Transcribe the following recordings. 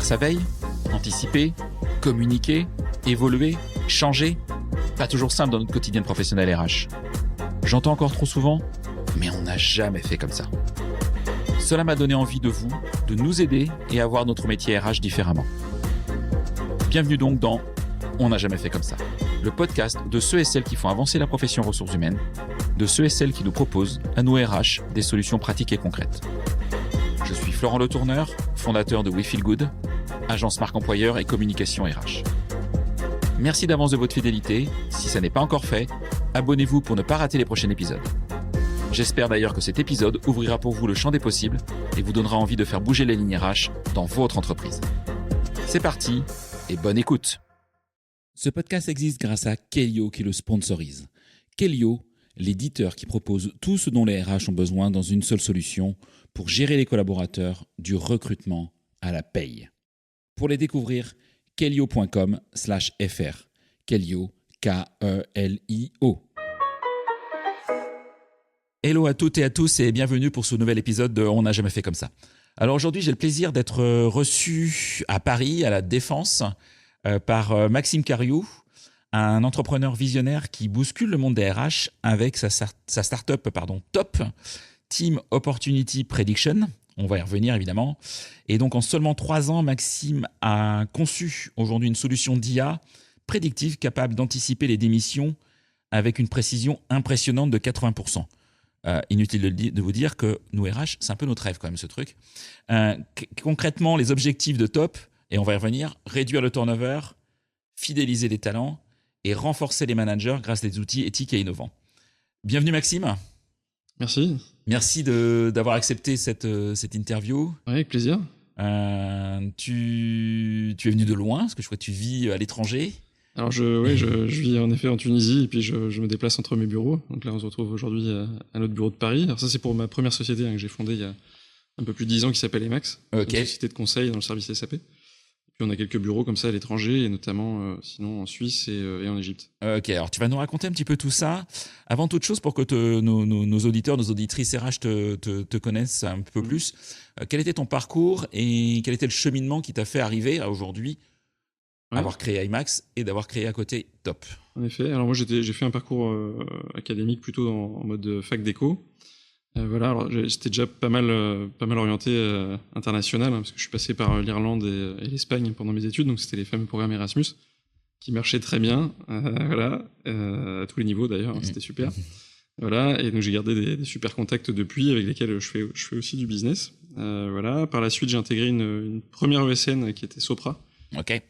Faire sa veille, anticiper, communiquer, évoluer, changer. Pas toujours simple dans notre quotidien professionnel RH. J'entends encore trop souvent, mais on n'a jamais fait comme ça. Cela m'a donné envie de nous aider et à voir notre métier RH différemment. Bienvenue donc dans On n'a jamais fait comme ça, le podcast de ceux et celles qui font avancer la profession ressources humaines, de ceux et celles qui nous proposent, à nous RH, des solutions pratiques et concrètes. Je suis Florent Le Tourneur, fondateur de We Feel Good, agence marque employeur et communication RH. Merci d'avance de votre fidélité. Si ça n'est pas encore fait, abonnez-vous pour ne pas rater les prochains épisodes. J'espère d'ailleurs que cet épisode ouvrira pour vous le champ des possibles et vous donnera envie de faire bouger les lignes RH dans votre entreprise. C'est parti et bonne écoute. Ce podcast existe grâce à Kellyo qui le sponsorise. Kellyo, l'éditeur qui propose tout ce dont les RH ont besoin dans une seule solution pour gérer les collaborateurs du recrutement à la paye. Pour les découvrir, kellyo.com/fr. Kellyo, K-E-L-I-O. Hello à toutes et à tous et bienvenue pour ce nouvel épisode de On n'a jamais fait comme ça. Alors aujourd'hui, j'ai le plaisir d'être reçu à Paris, à la Défense, par Maxime Cariou, un entrepreneur visionnaire qui bouscule le monde des RH avec sa start-up Top, Team Opportunity Prediction. On va y revenir évidemment. Et donc en seulement 3 ans, Maxime a conçu aujourd'hui une solution d'IA prédictive capable d'anticiper les démissions avec une précision impressionnante de 80%. Inutile de vous dire que nous RH, c'est un peu notre rêve quand même ce truc. Concrètement, les objectifs de Top, et on va y revenir, réduire le turnover, fidéliser les talents et renforcer les managers grâce à des outils éthiques et innovants. Bienvenue Maxime. Merci. Merci d'avoir accepté cette interview. Ouais, avec plaisir. Tu es venu de loin, parce que je crois que tu vis à l'étranger. Alors je vis en effet en Tunisie et puis je me déplace entre mes bureaux. Donc là on se retrouve aujourd'hui à notre bureau de Paris. Alors ça c'est pour ma première société que j'ai fondée il y a un peu plus de 10 ans qui s'appelle Emax. Okay. Une société de conseil dans le service SAP. Puis on a quelques bureaux comme ça à l'étranger et notamment sinon en Suisse et en Égypte. Ok, alors tu vas nous raconter un petit peu tout ça. Avant toute chose, pour que nos auditeurs, nos auditrices RH te connaissent un peu plus, quel était ton parcours et quel était le cheminement qui t'a fait arriver à aujourd'hui avoir créé Emax et d'avoir créé à côté Top? En effet, alors moi j'ai fait un parcours académique plutôt en mode fac d'éco. Voilà, alors j'étais déjà pas mal orienté international, parce que je suis passé par l'Irlande et l'Espagne pendant mes études, donc c'était les fameux programmes Erasmus qui marchaient très bien, à tous les niveaux d'ailleurs, c'était super. Voilà, et donc j'ai gardé des super contacts depuis avec lesquels je fais aussi du business. Voilà, par la suite j'ai intégré une première ESN qui était Sopra. Ok.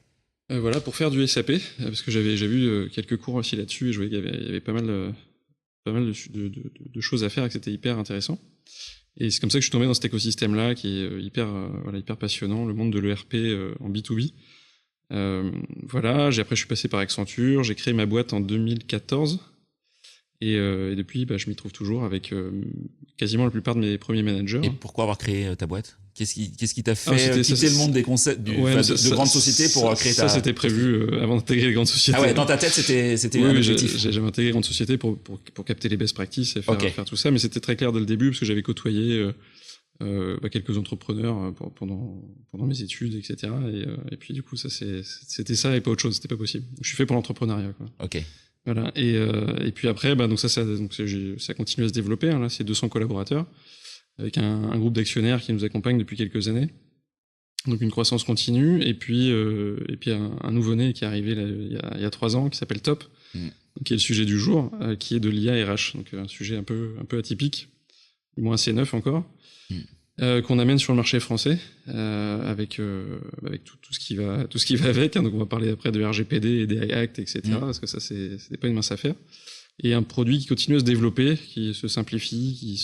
Voilà, pour faire du SAP, parce que j'ai vu quelques cours aussi là-dessus et je voyais qu'il y avait pas mal de choses à faire et que c'était hyper intéressant. Et c'est comme ça que je suis tombé dans cet écosystème-là qui est hyper passionnant, le monde de l'ERP en B2B. Voilà, après je suis passé par Accenture, j'ai créé ma boîte en 2014 et depuis je m'y trouve toujours avec quasiment la plupart de mes premiers managers. Et pourquoi avoir créé ta boîte ? Qu'est-ce qui t'a fait quitter le monde des concepts de grandes sociétés pour créer ta... Ça, c'était prévu avant d'intégrer les grandes sociétés. Ah ouais, dans ta tête, c'était oui, un objectif. J'avais intégré les grandes sociétés pour capter les best practices et faire tout ça, mais c'était très clair dès le début parce que j'avais côtoyé quelques entrepreneurs pendant mes études, etc. Et puis du coup, c'était ça et pas autre chose, c'était pas possible. Je suis fait pour l'entrepreneuriat, quoi. Ok. Voilà. Et puis après, donc ça continue à se développer. Là, c'est 200 collaborateurs. Avec un groupe d'actionnaires qui nous accompagne depuis quelques années. Donc une croissance continue, et puis un nouveau-né qui est arrivé là, il y a 3 ans, qui s'appelle Top, qui est le sujet du jour, qui est de l'IA RH, donc un sujet un peu atypique, du moins assez neuf encore, qu'on amène sur le marché français, avec tout ce qui va avec, donc on va parler après de RGPD et des Act, etc., parce que ça c'est pas une mince affaire, et un produit qui continue à se développer, qui se simplifie,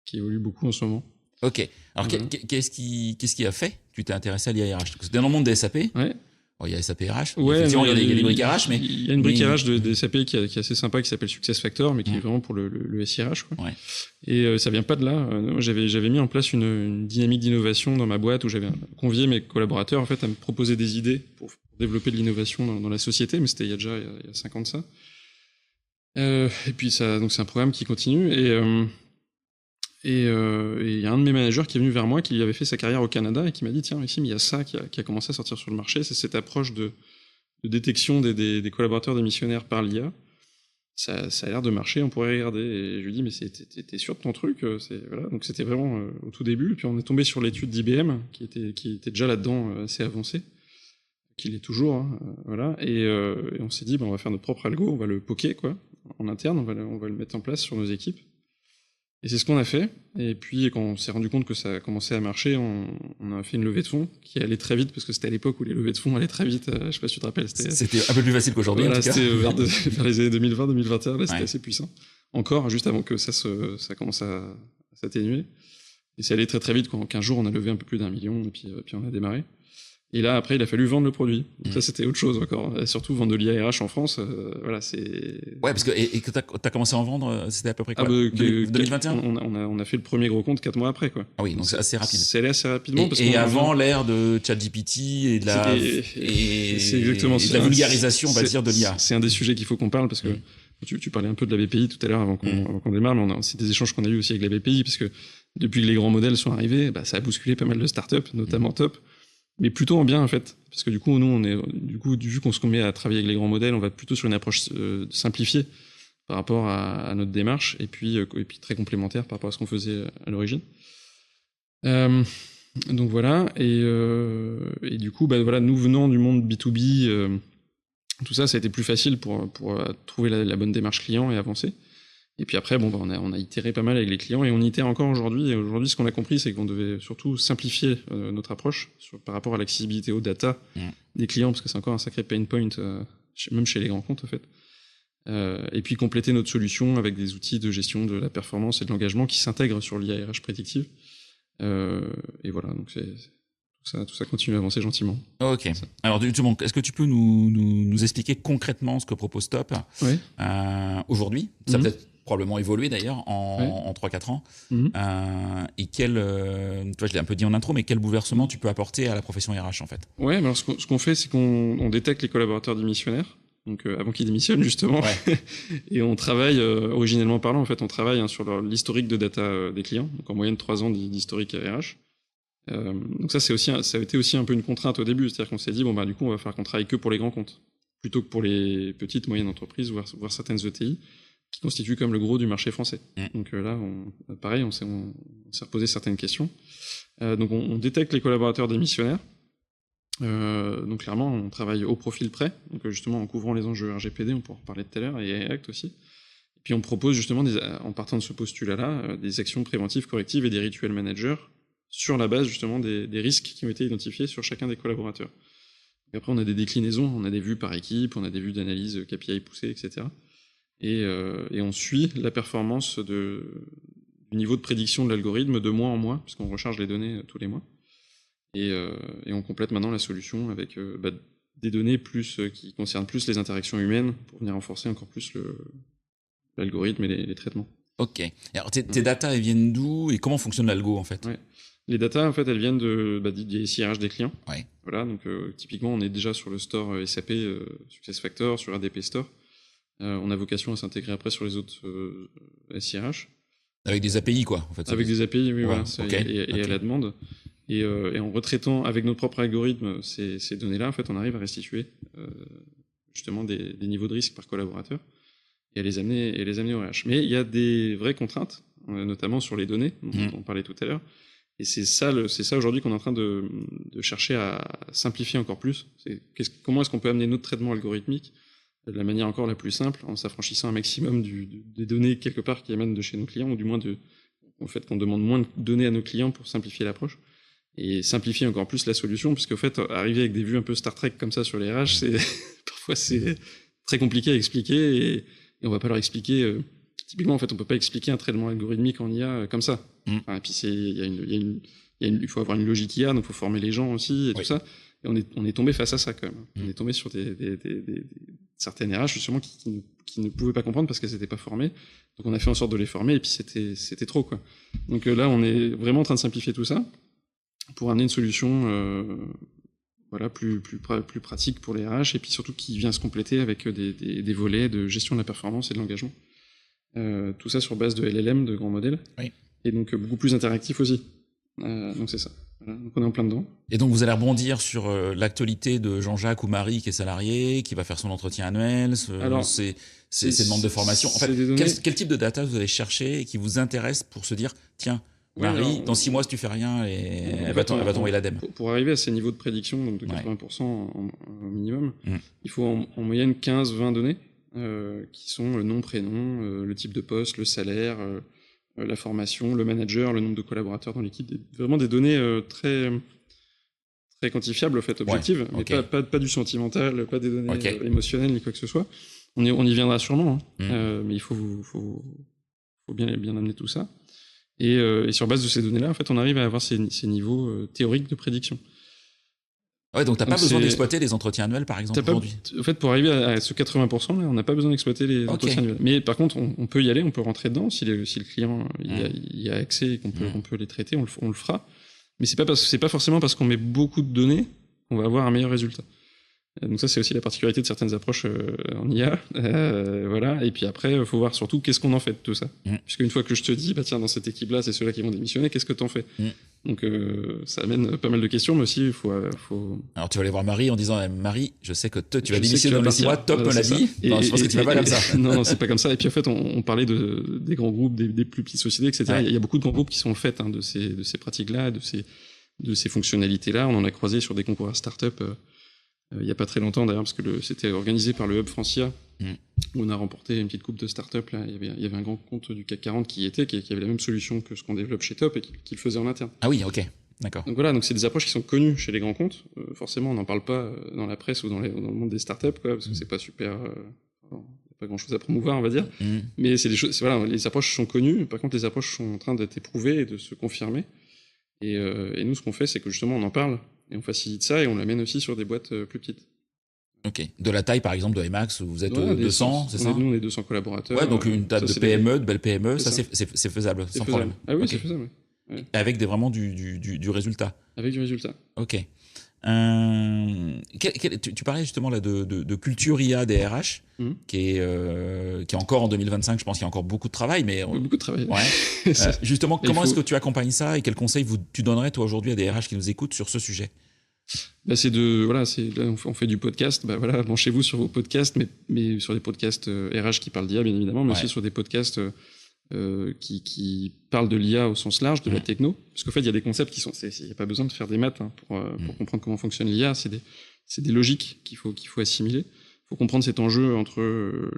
qui évolue beaucoup en ce moment. Ok. Alors, qu'est-ce qui a fait que tu t'es intéressé à l'IA RH? Parce que c'était dans le monde des SAP. Ouais. Bon, il y a SAP RH. Ouais, effectivement, il y a des briques RH, mais... Il y a une brique RH de SAP qui est assez sympa, qui s'appelle SuccessFactors, mais qui est vraiment pour le SIRH, quoi. Ouais. Et ça vient pas de là. Moi, j'avais mis en place une dynamique d'innovation dans ma boîte où j'avais convié mes collaborateurs, en fait, à me proposer des idées pour développer de l'innovation dans la société, mais c'était il y a 5 ans de ça. Et puis donc c'est un programme qui continue, Et il y a un de mes managers qui est venu vers moi, qui avait fait sa carrière au Canada et qui m'a dit tiens Maxime, il y a ça qui a commencé à sortir sur le marché, c'est cette approche de détection des collaborateurs démissionnaires par l'IA. Ça a l'air de marcher, on pourrait regarder. Et je lui dis mais t'es sûr de ton truc, voilà. Donc c'était vraiment au tout début. Et puis on est tombé sur l'étude d'IBM qui était déjà là-dedans assez avancée, qu'il est toujours, hein, voilà. Et on s'est dit on va faire notre propre algo, on va le poker quoi, en interne, on va le mettre en place sur nos équipes. Et c'est ce qu'on a fait. Et puis, quand on s'est rendu compte que ça commençait à marcher, on a fait une levée de fonds qui allait très vite, parce que c'était à l'époque où les levées de fonds allaient très vite. Je sais pas si tu te rappelles. C'était un peu plus facile qu'aujourd'hui, voilà, en tout cas. C'était vers les années 2020-2021, là, c'était assez puissant. Encore, juste avant que ça commence à s'atténuer. Et c'est allé très très vite. En 15 jours, on a levé un peu plus d'1 million, et puis on a démarré. Et là, après, il a fallu vendre le produit. Donc ça, c'était autre chose encore. Et surtout, vendre de l'IARH en France, voilà, c'est... Ouais, parce que, et que t'as commencé à en vendre, c'était à peu près quoi 2021 on a fait le premier gros compte 4 mois après, quoi. Ah oui, donc c'est assez rapide. C'est allé assez rapidement. Et avant l'ère de ChatGPT et de la, c'est exactement et de la vulgarisation, on va dire, de l'IA. C'est un des sujets qu'il faut qu'on parle, parce que tu parlais un peu de la BPI tout à l'heure avant qu'on démarre, mais c'est des échanges qu'on a eu aussi avec la BPI, parce que depuis que les grands modèles sont arrivés, ça a bousculé pas mal de startups, notamment Top. Mais plutôt en bien, en fait. Parce que du coup, nous, vu qu'on se met à travailler avec les grands modèles, on va plutôt sur une approche simplifiée par rapport à notre démarche, et puis très complémentaire par rapport à ce qu'on faisait à l'origine. Donc voilà, et du coup, voilà, nous venant du monde B2B, tout ça a été plus facile pour trouver la bonne démarche client et avancer. Et puis après, on a itéré pas mal avec les clients, et on itère encore aujourd'hui. Et aujourd'hui, ce qu'on a compris, c'est qu'on devait surtout simplifier notre approche par rapport à l'accessibilité aux data des clients, parce que c'est encore un sacré pain point, même chez les grands comptes, en fait. Et puis compléter notre solution avec des outils de gestion de la performance et de l'engagement qui s'intègrent sur l'IARH prédictive. Et voilà, donc tout ça continue à avancer gentiment. Ok. Alors, justement, est-ce que tu peux nous expliquer concrètement ce que propose Top aujourd'hui? Ça peut-être probablement évolué d'ailleurs en 3-4 ans. Et tu vois, je l'ai un peu dit en intro, mais quel bouleversement tu peux apporter à la profession RH en fait? Ouais, alors ce qu'on fait, c'est qu'on détecte les collaborateurs démissionnaires, donc avant qu'ils démissionnent justement, et on travaille, originellement parlant, en fait, on travaille sur l'historique de data des clients, donc en moyenne 3 ans d'historique RH. Donc ça a été aussi un peu une contrainte au début, c'est-à-dire qu'on s'est dit du coup on va faire qu'on travaille que pour les grands comptes, plutôt que pour les petites moyennes entreprises, voire certaines ETI, qui constituent comme le gros du marché français. Donc là, pareil, on s'est reposé certaines questions. Donc on détecte les collaborateurs démissionnaires. Donc clairement, on travaille au profil près, donc justement en couvrant les enjeux RGPD, on pourra en reparler tout à l'heure, et Act aussi. Et puis on propose justement, en partant de ce postulat-là, des actions préventives, correctives et des rituels managers sur la base justement des risques qui ont été identifiés sur chacun des collaborateurs. Et après, on a des déclinaisons, on a des vues par équipe, on a des vues d'analyse KPI poussées, etc. Et on suit la performance du niveau de prédiction de l'algorithme de mois en mois, puisqu'on recharge les données tous les mois. Et on complète maintenant la solution avec des données qui concernent plus les interactions humaines pour venir renforcer encore plus l'algorithme et les traitements. Ok. Alors tes datas, elles viennent d'où et comment fonctionne l'algo en fait? Les datas, en fait, elles viennent des SIRH des clients. Voilà, donc typiquement, on est déjà sur le store SAP, SuccessFactors, sur ADP Store. On a vocation à s'intégrer après sur les autres SIRH. Avec des API, quoi, en fait. Avec des API, oui, voilà. Et à la demande. Et en retraitant avec notre propre algorithme ces données-là, en fait, on arrive à restituer justement des niveaux de risque par collaborateur et à les amener au RH. Mais il y a des vraies contraintes, notamment sur les données, dont on parlait tout à l'heure. Et c'est ça aujourd'hui qu'on est en train de chercher à simplifier encore plus. Comment est-ce qu'on peut amener notre traitement algorithmique de la manière encore la plus simple, en s'affranchissant un maximum des données quelque part qui émanent de chez nos clients, ou du moins en fait, qu'on demande moins de données à nos clients pour simplifier l'approche. Et simplifier encore plus la solution, puisque en fait, arriver avec des vues un peu Star Trek comme ça sur les RH, parfois c'est très compliqué à expliquer, et on va pas leur expliquer. Typiquement, en fait, on peut pas expliquer un traitement algorithmique en IA comme ça. Et puis il faut avoir une logique IA, donc il faut former les gens aussi et tout ça. Et on est tombé face à ça quand même. On est tombé sur certaines RH justement qui ne pouvaient pas comprendre parce qu'elles n'étaient pas formées. Donc on a fait en sorte de les former, et puis c'était trop, quoi. Donc là, on est vraiment en train de simplifier tout ça pour amener une solution plus pratique pour les RH, et puis surtout qui vient se compléter avec des volets de gestion de la performance et de l'engagement. Tout ça sur base de LLM, de grands modèles. et donc beaucoup plus interactif aussi. Donc c'est ça. Voilà. Donc on est en plein dedans. Et donc vous allez rebondir sur l'actualité de Jean-Jacques ou Marie qui est salarié, qui va faire son entretien annuel, ses demandes de formation. En fait, quel type de data vous allez chercher et qui vous intéresse pour se dire, tiens, Marie, dans 6 mois, si tu fais rien, elle va tomber l'ADEME. Pour arriver à ces niveaux de prédiction, donc de 80% au minimum, il faut en moyenne 15-20 données qui sont le nom, prénom, le type de poste, le salaire, la formation, le manager, le nombre de collaborateurs dans l'équipe. Vraiment des données très, très quantifiables, en fait, objectives, mais pas du sentimental, pas des données émotionnelles ni quoi que ce soit. On y viendra sûrement, mais il faut bien amener tout ça. Et sur base de ces données-là, en fait, on arrive à avoir ces niveaux théoriques de prédiction. Ouais, donc t'as pas besoin d'exploiter les entretiens annuels, par exemple, aujourd'hui. En fait, pour arriver à ce 80%, là, on n'a pas besoin d'exploiter les entretiens annuels. Mais par contre, on peut y aller, on peut rentrer dedans. Si le client y a accès et qu'on peut les traiter, on le fera. Mais c'est pas forcément parce qu'on met beaucoup de données qu'on va avoir un meilleur résultat. Donc ça, c'est aussi la particularité de certaines approches en IA. Voilà. Et puis après, il faut voir surtout qu'est-ce qu'on en fait de tout ça. Puisque une fois que je te dis, tiens, dans cette équipe-là, c'est ceux-là qui vont démissionner, qu'est-ce que t'en fais? Donc ça amène pas mal de questions, mais aussi il faut... Alors tu vas aller voir Marie en disant, Marie, je sais que tu vas démissionner dans les 6 mois, Top me l'a dit. Non, je pense que tu vas pas comme ça. Non, c'est pas comme ça. Et puis en fait, on parlait des grands groupes, des plus petites sociétés, etc. Ouais. Il y a beaucoup de grands groupes qui sont faits de ces pratiques-là, de ces fonctionnalités-là. On en a croisé sur des concours à start-up il y a pas très longtemps d'ailleurs, parce que c'était organisé par le Hub Francia, où on a remporté une petite coupe de start-up. Là. Il y avait un grand compte du CAC 40 qui avait la même solution que ce qu'on développe chez Top et qui le faisait en interne. Ah oui, ok, d'accord. Donc voilà, donc c'est des approches qui sont connues chez les grands comptes. Forcément, on n'en parle pas dans la presse ou dans le monde des start-up, quoi, parce que c'est pas super... il n'y a pas grand-chose à promouvoir, on va dire. Mais c'est des choses... Voilà, les approches sont connues. Par contre, les approches sont en train d'être éprouvées et de se confirmer. Et nous, ce qu'on fait, c'est que justement, on en parle. Et on facilite ça et on l'amène aussi sur des boîtes plus petites. Ok. De la taille, par exemple, de Emacs, où vous êtes 200, c'est ça? Nous, on est 200 collaborateurs. Ouais, donc une taille de PME, de belle PME, ça c'est faisable, sans problème. Ah oui, c'est faisable. Ouais. Avec vraiment du résultat. Avec du résultat. Ok. Tu parlais justement là de culture IA des RH, qui est encore en 2025, je pense qu'il y a encore beaucoup de travail. Mais beaucoup de travail. Ouais. Justement, comment est-ce que tu accompagnes ça et quels conseils tu donnerais toi aujourd'hui à des RH qui nous écoutent sur ce sujet? Là, on fait du podcast. Voilà, branchez-vous sur vos podcasts, mais sur des podcasts RH qui parlent d'IA, bien évidemment, mais aussi sur des podcasts qui parlent de l'IA au sens large, de la techno. Parce qu'en fait, il y a des concepts qui sont... Il n'y a pas besoin de faire des maths pour comprendre comment fonctionne l'IA. C'est des logiques qu'il faut assimiler. Il faut comprendre cet enjeu entre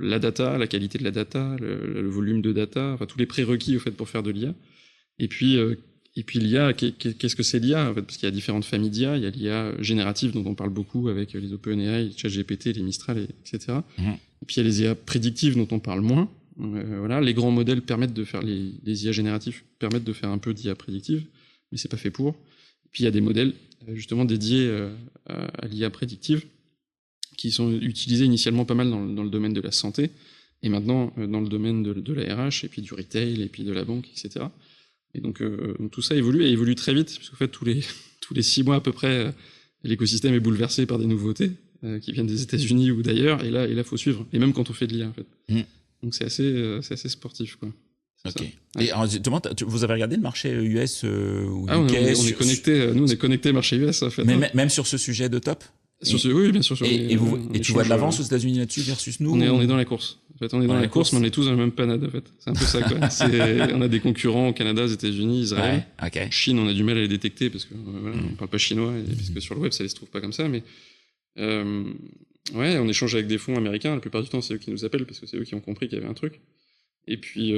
la data, la qualité de la data, le volume de data, enfin tous les prérequis au fait, pour faire de l'IA. Et puis l'IA, qu'est-ce que c'est l'IA en fait? Parce qu'il y a différentes familles d'IA. Il y a l'IA générative dont on parle beaucoup avec les OpenAI, les ChatGPT, les Mistral, etc. Et puis il y a les IA prédictives dont on parle moins. Voilà, les grands modèles permettent de faire les IA génératifs permettent de faire un peu d'IA prédictive, mais c'est pas fait pour. Et puis il y a des modèles justement dédiés à l'IA prédictive qui sont utilisés initialement pas mal dans le domaine de la santé et maintenant dans le domaine de la RH et puis du retail et puis de la banque, etc. Et donc tout ça évolue très vite parce qu'en fait tous les 6 mois à peu près l'écosystème est bouleversé par des nouveautés qui viennent des États-Unis ou d'ailleurs et là faut suivre, et même quand on fait de l'IA en fait. Donc c'est assez sportif, quoi. Ok. Ça. Et alors, justement, vous avez regardé le marché US ou UK? On est connecté. Nous, on est connecté marché US, en fait. Mais même sur ce sujet de Top? Oui, bien sûr. Et tu vois de l'avance aux États-Unis là-dessus versus nous? On est dans la course. En fait, on est dans la course, mais on est tous dans le même panade. En fait, c'est un peu ça, quoi. On a des concurrents au Canada, aux États-Unis, Israël. Ouais, okay. Chine, on a du mal à les détecter parce que on parle pas chinois, parce que sur le web, ça les trouve pas comme ça, mais. Ouais, on échange avec des fonds américains. La plupart du temps, c'est eux qui nous appellent parce que c'est eux qui ont compris qu'il y avait un truc. Et puis,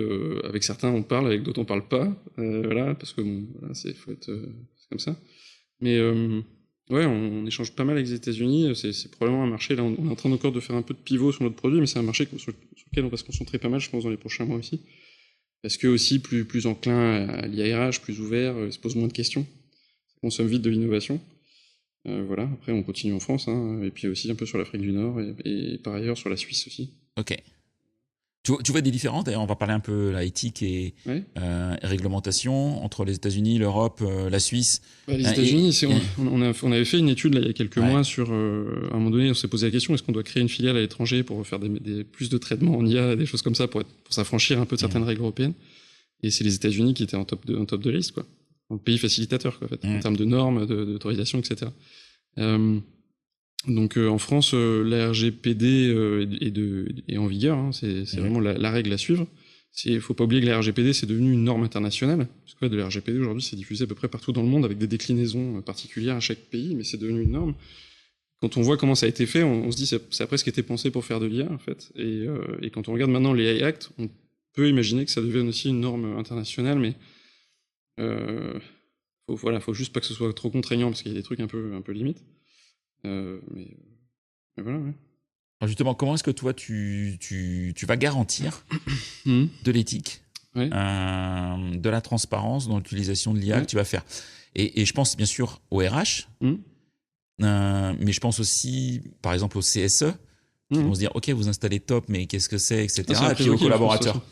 avec certains, on parle, avec d'autres, on parle pas. Voilà, parce que bon, voilà, c'est comme ça. Mais ouais, on échange pas mal avec les États-Unis. C'est probablement un marché. Là, on est en train encore de faire un peu de pivot sur notre produit, mais c'est un marché sur lequel on va se concentrer pas mal, je pense, dans les prochains mois aussi. Parce que aussi plus enclin à l'IARH, plus ouvert, il se pose moins de questions. Ça consomme vite de l'innovation. Voilà, après on continue en France, et puis aussi un peu sur l'Afrique du Nord, et par ailleurs sur la Suisse aussi. Ok. Tu vois des différences, d'ailleurs on va parler un peu la éthique et réglementation entre les États-Unis, l'Europe, la Suisse. Les États-Unis, on avait fait une étude là, il y a quelques mois sur, à un moment donné on s'est posé la question, est-ce qu'on doit créer une filiale à l'étranger pour faire plus de traitements en IA, des choses comme ça, pour s'affranchir un peu de certaines règles européennes. Et c'est les États-Unis qui étaient en top de liste, quoi. En pays facilitateur, quoi, en fait, en termes de normes, d'autorisation, etc. Donc en France, la RGPD est en vigueur, hein, c'est vraiment la règle à suivre. Il faut pas oublier que la RGPD, c'est devenu une norme internationale. Parce que de la RGPD, aujourd'hui, c'est diffusé à peu près partout dans le monde avec des déclinaisons particulières à chaque pays, mais c'est devenu une norme. Quand on voit comment ça a été fait, on se dit que ça a presque été pensé pour faire de l'IA, en fait. Et quand on regarde maintenant les AI Act, on peut imaginer que ça devienne aussi une norme internationale, mais faut juste pas que ce soit trop contraignant, parce qu'il y a des trucs un peu limites. Mais voilà, ouais. Alors justement, comment est-ce que toi, tu vas garantir de l'éthique, de la transparence dans l'utilisation de l'IA que tu vas faire? Et je pense bien sûr au RH, mais je pense aussi, par exemple, au CSE, qui vont se dire, OK, vous installez Top, mais qu'est-ce que c'est, etc. Et puis aux collaborateurs.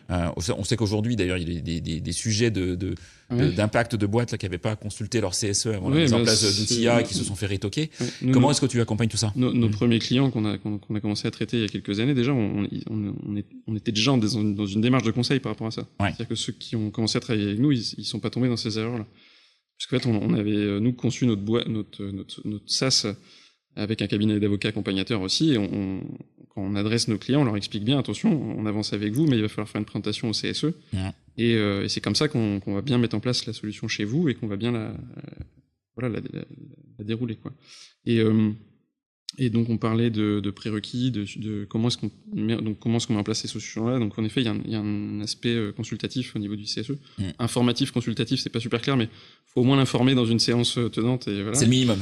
On sait qu'aujourd'hui, d'ailleurs, il y a des sujets d'impact de boîtes là, qui n'avaient pas consulté leur CSE avant la mise en place d'outils IA et qui se sont fait retoquer. Comment est-ce que tu accompagnes tout ça? Nos premiers clients qu'on a commencé à traiter il y a quelques années, déjà, on était déjà dans une démarche de conseil par rapport à ça. C'est-à-dire que ceux qui ont commencé à travailler avec nous, ils ne sont pas tombés dans ces erreurs-là. Parce qu'en fait, on avait, nous, conçu notre SaaS avec un cabinet d'avocats accompagnateurs aussi, et quand on adresse nos clients, on leur explique bien, attention, on avance avec vous, mais il va falloir faire une présentation au CSE, et c'est comme ça qu'on va bien mettre en place la solution chez vous, et qu'on va bien la dérouler, quoi. Et donc on parlait de prérequis, de comment est-ce qu'on met en place ces solutions-là. Donc en effet, il y a un aspect consultatif au niveau du CSE. Informatif, consultatif, c'est pas super clair, mais faut au moins l'informer dans une séance tenante. Et voilà. C'est le minimum.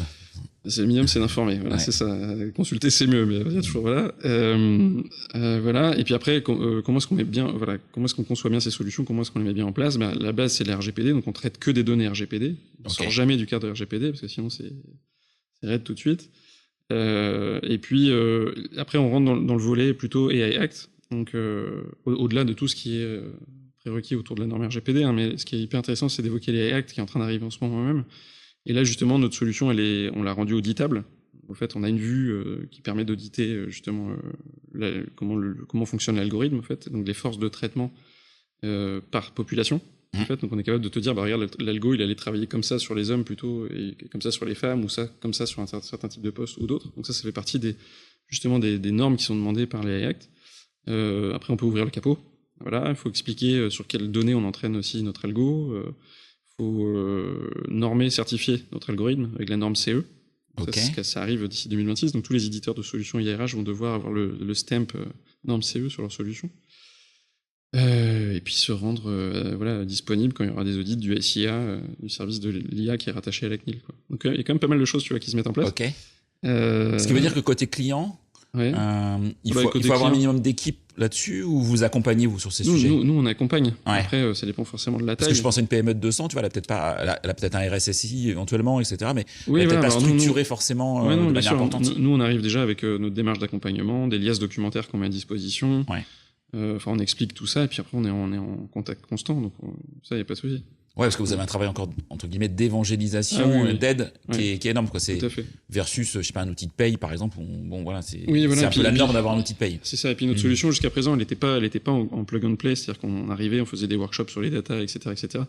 C'est le minimum, c'est d'informer. Voilà, c'est ça. Consulter, c'est mieux, mais il y a toujours voilà. Voilà. Et puis après, comment est-ce qu'on met bien, voilà, comment est-ce qu'on conçoit bien ces solutions, comment est-ce qu'on les met bien en place? La base, c'est la RGPD, donc on traite que des données RGPD. On sort jamais du cadre RGPD parce que sinon c'est raide tout de suite. Et puis après on rentre dans le volet plutôt AI Act, donc au-delà de tout ce qui est prérequis autour de la norme RGPD, hein, mais ce qui est hyper intéressant, c'est d'évoquer les AI Act qui est en train d'arriver en ce moment même. Et là justement notre solution, on l'a rendue auditable. En fait, on a une vue qui permet d'auditer justement comment fonctionne l'algorithme, en fait, donc les forces de traitement par population. En fait, donc on est capable de te dire, regarde, l'algo, il allait travailler comme ça sur les hommes plutôt, et comme ça sur les femmes, ou comme ça sur un certain type de poste ou d'autres. Donc ça fait partie justement des normes qui sont demandées par les AI Act. Après, on peut ouvrir le capot. Voilà, il faut expliquer sur quelles données on entraîne aussi notre algo. Faut normer, certifier notre algorithme avec la norme CE. Ça arrive d'ici 2026. Donc tous les éditeurs de solutions IRH vont devoir avoir le stamp norme CE sur leur solution. Et puis se rendre disponible quand il y aura des audits du SIA, du service de l'IA qui est rattaché à la CNIL, quoi. Donc il y a quand même pas mal de choses, tu vois, qui se mettent en place. Ce qui veut dire que côté client, il faut avoir un minimum d'équipe là-dessus, ou vous accompagnez vous sur ces sujets? Nous on accompagne. Après ça dépend forcément de la taille. Parce que je pense à une PME de 200, tu vois, elle a peut-être un RSSI éventuellement, etc. Mais elle n'est peut-être pas structurée forcément de manière importante. Nous on arrive déjà avec notre démarche d'accompagnement, des liasses documentaires qu'on met à disposition. On explique tout ça, et puis après on est en contact constant, donc ça, il n'y a pas de souci. Ouais, parce que vous avez un travail encore, entre guillemets, d'évangélisation, d'aide, qui est énorme, quoi. C'est versus, je sais pas, un outil de paye, par exemple. C'est un peu la norme d'avoir un outil de paye. C'est ça. Et puis notre solution, jusqu'à présent, elle n'était pas en plug and play, c'est-à-dire qu'on arrivait, on faisait des workshops sur les data, etc., etc.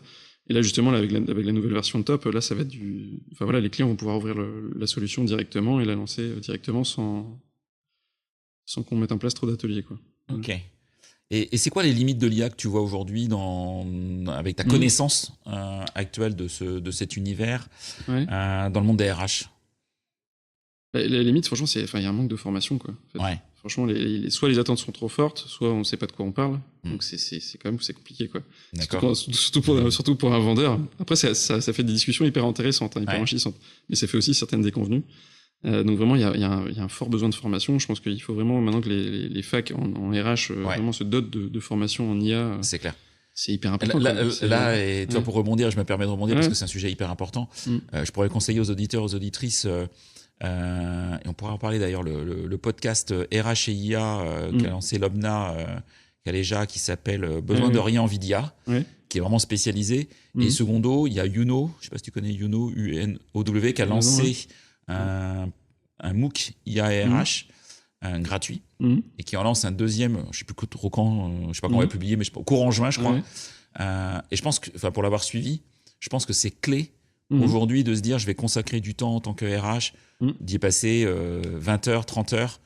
Et là, justement, avec la nouvelle version de Top, là, ça va être les clients vont pouvoir ouvrir la solution directement et la lancer directement sans qu'on mette en place trop d'ateliers, quoi. Ok. Et c'est quoi les limites de l'IA que tu vois aujourd'hui avec ta connaissance actuelle de cet univers dans le monde des RH? Les limites, franchement, il y a un manque de formation, quoi. En fait. Franchement, soit les attentes sont trop fortes, soit on ne sait pas de quoi on parle. Donc c'est compliqué, quoi. Surtout pour un vendeur. Après, ça fait des discussions hyper intéressantes, hyper enrichissantes, mais ça fait aussi certaines déconvenues. Donc vraiment, il y a un fort besoin de formation. Je pense qu'il faut vraiment maintenant que les facs en RH vraiment se dotent de formation en IA. C'est clair. C'est hyper important. Et tu vois, pour rebondir, je me permets de rebondir parce que c'est un sujet hyper important. Je pourrais conseiller aux auditeurs, aux auditrices, et on pourra en parler d'ailleurs, le podcast RH et IA qu'a lancé Lobna Kaleja, qui s'appelle Besoin de rien en Vidia, qui est vraiment spécialisé. Et secondo, il y a Youno, je ne sais pas si tu connais Youno, UNOW, qui a lancé un MOOC IARH gratuit, Mhm. et qui en lance un deuxième, je sais plus trop quand, je sais pas quand on va publier, mais courant juin, je crois. Ouais. Et je pense que, enfin, pour l'avoir suivi, je pense que c'est clé Mhm. aujourd'hui de se dire, je vais consacrer du temps en tant que RH, d'y passer 20 heures, 30 heures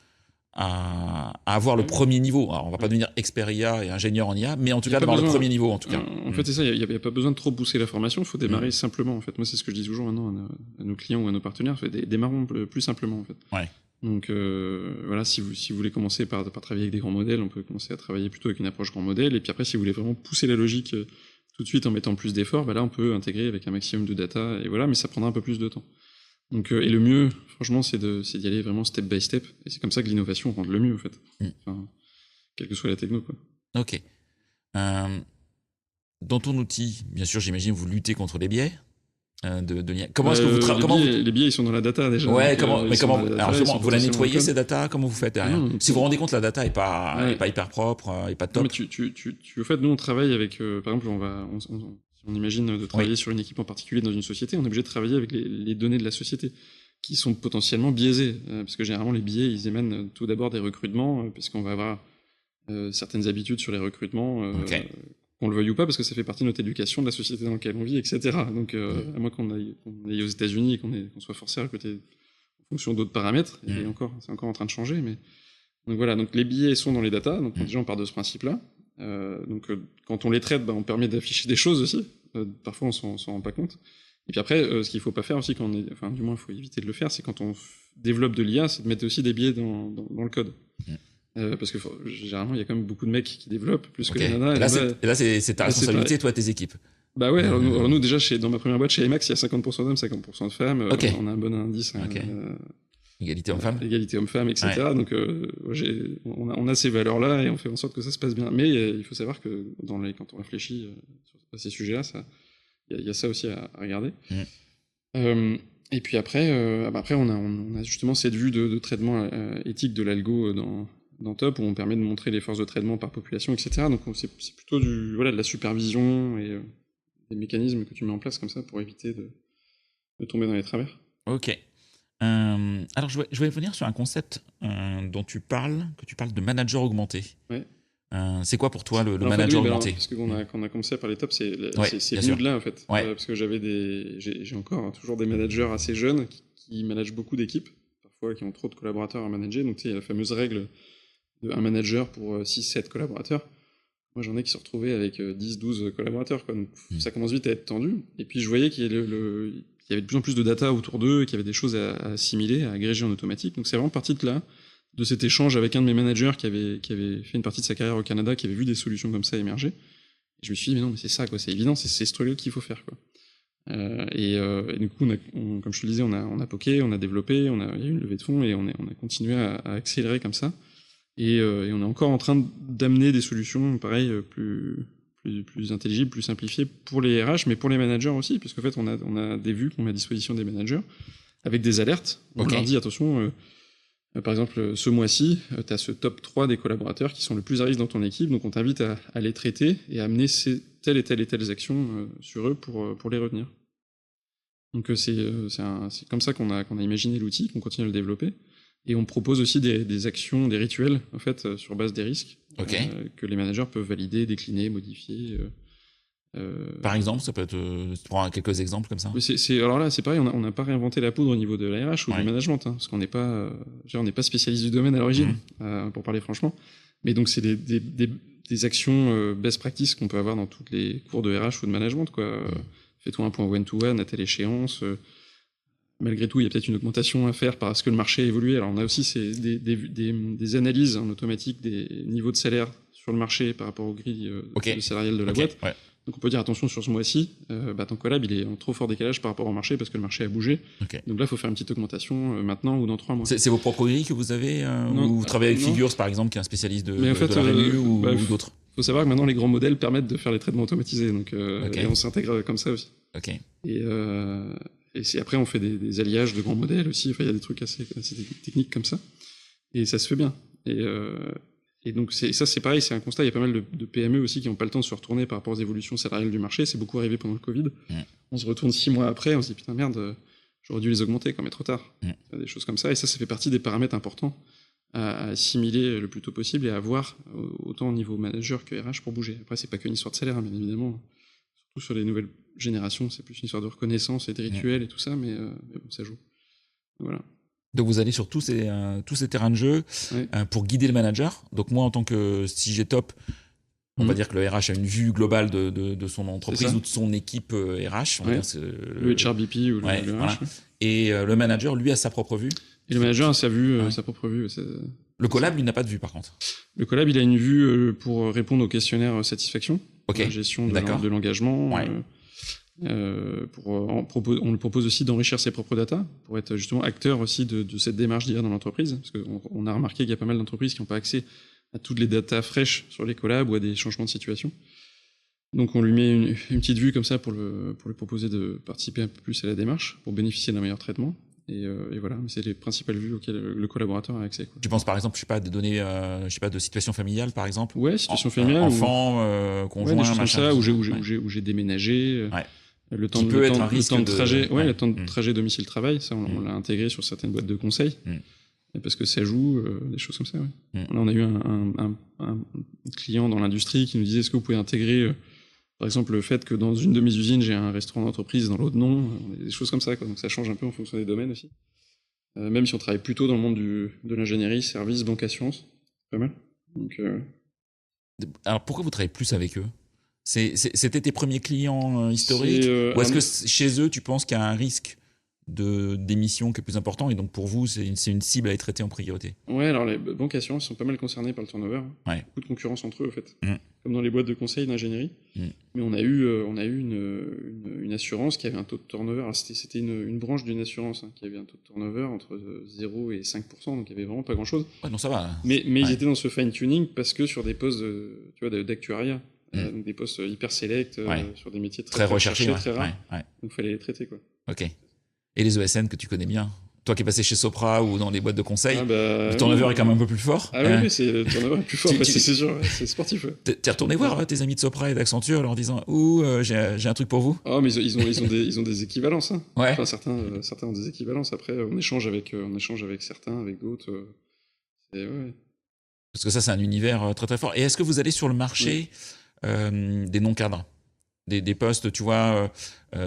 à avoir le premier niveau. Alors, on va pas devenir expert IA et ingénieur en IA, mais en tout cas d'avoir le premier niveau, en tout cas. En fait, c'est ça, il n'y a pas besoin de trop pousser la formation, il faut démarrer simplement, en fait. Moi, c'est ce que je dis toujours maintenant à nos clients ou à nos partenaires, démarrons plus simplement, en fait. Ouais. Donc voilà, si vous voulez commencer par travailler avec des grands modèles, on peut commencer à travailler plutôt avec une approche grand modèle, et puis après, si vous voulez vraiment pousser la logique tout de suite en mettant plus d'efforts, bah là, on peut intégrer avec un maximum de data, et voilà, mais ça prendra un peu plus de temps. Donc, et le mieux, franchement, c'est d'y aller vraiment step by step, et c'est comme ça que l'innovation rend le mieux, en fait. Enfin, quelle que soit la techno, quoi. Ok. Dans ton outil, bien sûr, j'imagine vous luttez contre les biais de l'IA. Comment est-ce que vous les biais, ils sont dans la data déjà. Ouais, donc, alors justement, vous la nettoyez ces data? Comment vous faites derrière? Si vous vous rendez compte, la data est pas hyper propre, est pas top. Non, mais au fait, nous on travaille avec, par exemple, si on imagine de travailler sur une équipe en particulier dans une société, on est obligé de travailler avec les données de la société qui sont potentiellement biaisées, parce que généralement les biais, ils émanent tout d'abord des recrutements, parce qu'on va avoir certaines habitudes sur les recrutements. Qu'on le veuille ou pas, parce que ça fait partie de notre éducation, de la société dans laquelle on vit, etc. Donc, à moins qu'on aille aux États-Unis et qu'on soit forcé à recruter en fonction d'autres paramètres, et c'est encore en train de changer. Mais donc voilà, donc les biais sont dans les datas. Donc déjà on part de ce principe-là. Donc quand on les traite, on permet d'afficher des choses aussi. Parfois on s'en rend pas compte. Et puis après, ce qu'il faut pas faire aussi du moins il faut éviter de le faire, c'est quand on développe de l'IA, c'est de mettre aussi des biais dans le code. Parce que généralement, il y a quand même beaucoup de mecs qui développent plus que les nanas. Et là, c'est ta responsabilité, toi, tes équipes. Bah ouais, alors nous déjà, dans ma première boîte, chez Emacs, il y a 50% d'hommes, 50% de femmes. On a un bon indice. Égalité homme-femme. Égalité homme-femme, etc. Ouais. Donc, on a ces valeurs-là et on fait en sorte que ça se passe bien. Mais il faut savoir que quand on réfléchit sur ces sujets-là, il y a ça aussi à regarder. Et puis après, on a justement cette vue de traitement éthique de l'algo dans Top, où on permet de montrer les forces de traitement par population, etc. Donc c'est plutôt de la supervision et des mécanismes que tu mets en place comme ça pour éviter de tomber dans les travers. Ok. Alors je vais venir sur un concept que tu parles de manager augmenté. Ouais. C'est quoi pour toi le manager augmenté? Parce qu'on a commencé à parler Top, c'est venu de là en fait. Ouais. Parce que j'ai encore toujours des managers assez jeunes qui managent beaucoup d'équipes, parfois qui ont trop de collaborateurs à manager. Donc il y a la fameuse règle un manager pour 6-7 collaborateurs. Moi, j'en ai qui se retrouvaient avec 10-12 collaborateurs, quoi. Donc, ça commence vite à être tendu. Et puis, je voyais qu'il y avait de plus en plus de data autour d'eux, qu'il y avait des choses à assimiler, à agréger en automatique. Donc, c'est vraiment parti de là, de cet échange avec un de mes managers qui avait fait une partie de sa carrière au Canada, qui avait vu des solutions comme ça émerger. Et je me suis dit, mais non, mais c'est ça, quoi. C'est évident, c'est ce truc qu'il faut faire, quoi. Et du coup, comme je te le disais, on a poké, on a développé, il y a eu une levée de fonds et on a continué à accélérer comme ça. Et on est encore en train d'amener des solutions, pareil, plus intelligibles, plus simplifiées pour les RH, mais pour les managers aussi, parce qu'en fait, on a des vues qu'on met à disposition des managers avec des alertes. On leur dit, attention, par exemple, ce mois-ci, tu as ce top 3 des collaborateurs qui sont le plus à risque dans ton équipe, donc on t'invite à les traiter et à amener telles et telles actions sur eux pour les retenir. Donc c'est comme ça qu'on a imaginé l'outil, qu'on continue à le développer. Et on propose aussi des actions, des rituels, en fait, sur base des risques, que les managers peuvent valider, décliner, modifier. Par exemple, ça peut être, tu prends quelques exemples comme ça. Alors là, c'est pareil, on n'a pas réinventé la poudre au niveau de la RH ou du management, parce qu'on n'est pas spécialiste du domaine à l'origine, pour parler franchement. Mais donc, c'est des actions best practice qu'on peut avoir dans tous les cours de RH ou de management, quoi. Fais-toi un point one-to-one à telle échéance. Malgré tout, il y a peut-être une augmentation à faire parce que le marché a évolué. Alors, on a aussi des analyses en automatique des niveaux de salaire sur le marché par rapport aux grilles salariales de la boîte. Ouais. Donc, on peut dire, attention, sur ce mois-ci, ton collab, il est en trop fort décalage par rapport au marché parce que le marché a bougé. Donc là, il faut faire une petite augmentation maintenant ou dans 3 mois. C'est vos propres grilles que vous avez ou vous travaillez avec Figures, par exemple, qui est un spécialiste de la rému ou d'autres? Il faut savoir que maintenant, les grands modèles permettent de faire les traitements automatisés. Donc, et on s'intègre comme ça aussi. Et après, on fait des alliages de grands modèles aussi. Enfin, il y a des trucs assez techniques comme ça. Et ça se fait bien. Et donc, ça, c'est pareil, c'est un constat. Il y a pas mal de PME aussi qui n'ont pas le temps de se retourner par rapport aux évolutions salariales du marché. C'est beaucoup arrivé pendant le Covid. On se retourne 6 mois après, on se dit, putain, merde, j'aurais dû les augmenter, mais trop tard. Des choses comme ça. Et ça fait partie des paramètres importants à assimiler le plus tôt possible et à avoir autant au niveau manager que RH pour bouger. Après, c'est pas qu'une histoire de salaire, hein, bien évidemment. Surtout sur les nouvelles générations, c'est plus une histoire de reconnaissance et de rituels et tout ça, mais bon, ça joue. Voilà. Donc vous allez sur tous ces terrains de jeu pour guider le manager. Donc moi, en tant que CG Top, on va dire que le RH a une vue globale de son entreprise ou de son équipe RH. On va dire le HRBP ou le RH. Voilà. Et le manager, lui, a sa propre vue. Et le manager a sa vue, sa propre vue. Le collab, lui, n'a pas de vue, par contre. Le collab, il a une vue pour répondre au questionnaire satisfaction, la gestion de l'engagement. On lui propose aussi d'enrichir ses propres data pour être justement acteur aussi de cette démarche d'IA dans l'entreprise. Parce qu'on a remarqué qu'il y a pas mal d'entreprises qui n'ont pas accès à toutes les datas fraîches sur les collabs ou à des changements de situation. Donc on lui met une petite vue comme ça pour lui proposer de participer un peu plus à la démarche, pour bénéficier d'un meilleur traitement. Et voilà, c'est les principales vues auxquelles le collaborateur a accès. Tu penses par exemple, je sais pas, des données, de situation familiale par exemple. Ouais, situation familiale. Enfant, conjoint, des choses machin. comme ça, où j'ai déménagé. Le temps de trajet domicile-travail, ça on l'a intégré sur certaines boîtes de conseil. Parce que ça joue, des choses comme ça. Là, on a eu un client dans l'industrie qui nous disait est-ce que vous pouvez intégrer, par exemple, le fait que dans une de mes usines, j'ai un restaurant d'entreprise, dans l'autre non, des choses comme ça. Donc ça change un peu en fonction des domaines aussi. Même si on travaille plutôt dans le monde de l'ingénierie, service, banque, assurance, pas mal. Donc, Alors pourquoi vous travaillez plus avec eux ? C'était tes premiers clients historiques ou est-ce que chez eux, tu penses qu'il y a un risque d'émission qui est plus important et donc pour vous, c'est une cible à être traitée en priorité? Ouais, alors les banques assurances sont pas mal concernées par le turnover. Beaucoup de concurrence entre eux, en fait. Comme dans les boîtes de conseil d'ingénierie. Mais on a eu une assurance qui avait un taux de turnover. C'était une branche d'une assurance qui avait un taux de turnover entre 0 et 5%, donc il y avait vraiment pas grand-chose. Ouais, non, ça va. Mais ils étaient dans ce fine-tuning parce que sur des postes d'actuariat, donc des postes hyper sélects, sur des métiers très recherchés, très rares. Donc il fallait les traiter, quoi. Ok. Et les ESN que tu connais bien, toi qui es passé chez Sopra ou dans les boîtes de conseil, le turnover est quand même un peu plus fort. Ah oui, c'est le turnover est plus fort, c'est sûr, c'est sportif. T'es retourné voir tes amis de Sopra et d'Accenture en leur disant j'ai un truc pour vous. Oh mais ils ont des équivalences. Enfin, certains ont des équivalences. Après on échange avec certains, avec d'autres. Parce que ça c'est un univers très très fort. Et est-ce que vous allez sur le marché des non-cadres? Des postes, tu vois,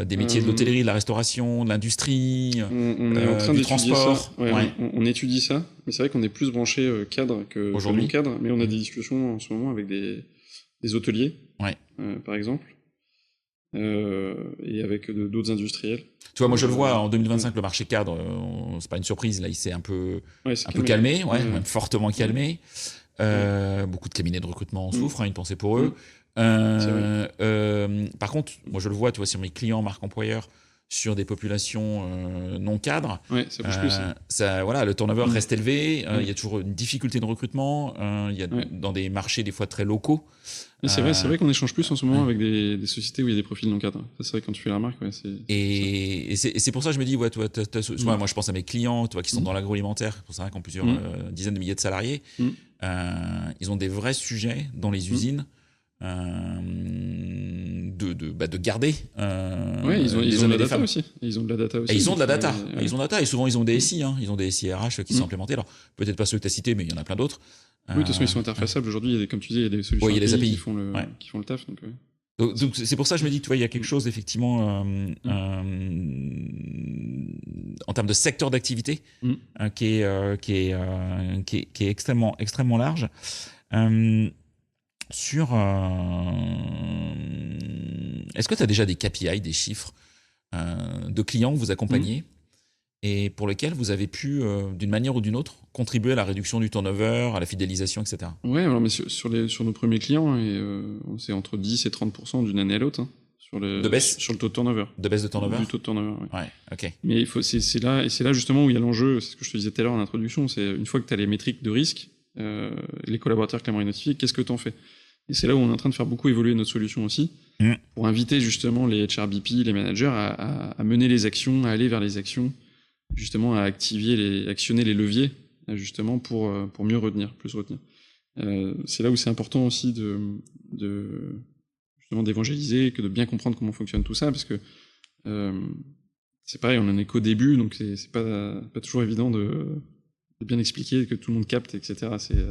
des métiers de l'hôtellerie, de la restauration, de l'industrie, on est en train du transport. Ça. On étudie ça, mais c'est vrai qu'on est plus branché cadre que non-cadre, mais on a des discussions en ce moment avec des hôteliers, par exemple, et avec d'autres industriels. Tu vois, moi je le vois, en 2025, le marché cadre, c'est pas une surprise, là il s'est un peu calmé, même fortement calmé. Beaucoup de cabinets de recrutement en souffrent, une pensée pour eux. Par contre, moi je le vois, tu vois, sur mes clients marque employeur, sur des populations non cadres, ça bouge plus. Voilà, le turnover reste élevé. Il y a toujours une difficulté de recrutement. Il y a dans des marchés des fois très locaux. C'est vrai qu'on échange plus en ce moment avec des sociétés où il y a des profils non cadres. Ça, c'est vrai quand tu fais la remarque. Et c'est pour ça que je me dis, moi je pense à mes clients, tu vois, qui sont dans l'agroalimentaire, pour ça qui ont plusieurs dizaines de milliers de salariés. Ils ont des vrais sujets dans les usines. De garder ils ont de la data aussi. Ils ont de la data aussi. Et ils ont de la data. Ils ont de la data et souvent ils ont des SI, ils ont des SI RH qui sont implémentés. Alors peut-être pas ceux que tu as cités, mais il y en a plein d'autres. Oui, de toute façon ils sont interfaçables aujourd'hui. Comme tu dis, il y a des solutions il y a des API qui font le taf. Donc c'est pour ça que je me dis, tu vois, il y a quelque chose effectivement en termes de secteur d'activité qui est extrêmement large. Est-ce que tu as déjà des KPI, des chiffres de clients que vous accompagnez et pour lesquels vous avez pu, d'une manière ou d'une autre, contribuer à la réduction du turnover, à la fidélisation, etc. Oui, alors mais sur nos premiers clients, c'est entre 10 et 30% d'une année à l'autre. De baisse sur le taux de turnover. De baisse de turnover. Du taux de turnover, oui. Ouais, ok. Mais c'est là justement où il y a l'enjeu, c'est ce que je te disais tout à l'heure en introduction, c'est une fois que tu as les métriques de risque, les collaborateurs clairement identifiés, qu'est-ce que tu en fais? Et c'est là où on est en train de faire beaucoup évoluer notre solution aussi, pour inviter justement les HRBP, les managers à mener les actions, à aller vers les actions, justement à actionner les leviers, justement pour mieux retenir, plus retenir. C'est là où c'est important aussi justement d'évangéliser, que de bien comprendre comment fonctionne tout ça, parce que c'est pareil, on en est qu'au début, donc c'est pas toujours évident bien expliqué, que tout le monde capte, etc. C'est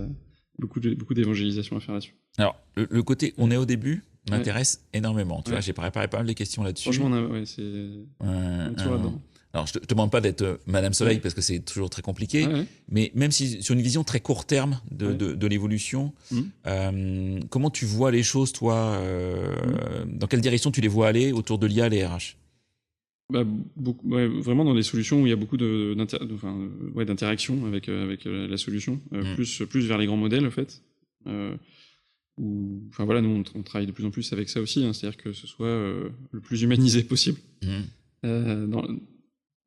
beaucoup d'évangélisation à faire là-dessus. Alors, le côté on est au début m'intéresse énormément. Tu vois, j'ai préparé pas mal de questions là-dessus. Franchement, on est toujours là-dedans. Alors, je te demande pas d'être Madame Soleil parce que c'est toujours très compliqué, mais même si sur une vision très court terme de l'évolution, comment tu vois les choses, toi dans quelle direction tu les vois aller autour de l'IA, les RH? Vraiment dans des solutions où il y a beaucoup d'interaction avec la solution, plus vers les grands modèles, en fait. Nous, on travaille de plus en plus avec ça aussi, c'est-à-dire que ce soit le plus humanisé possible.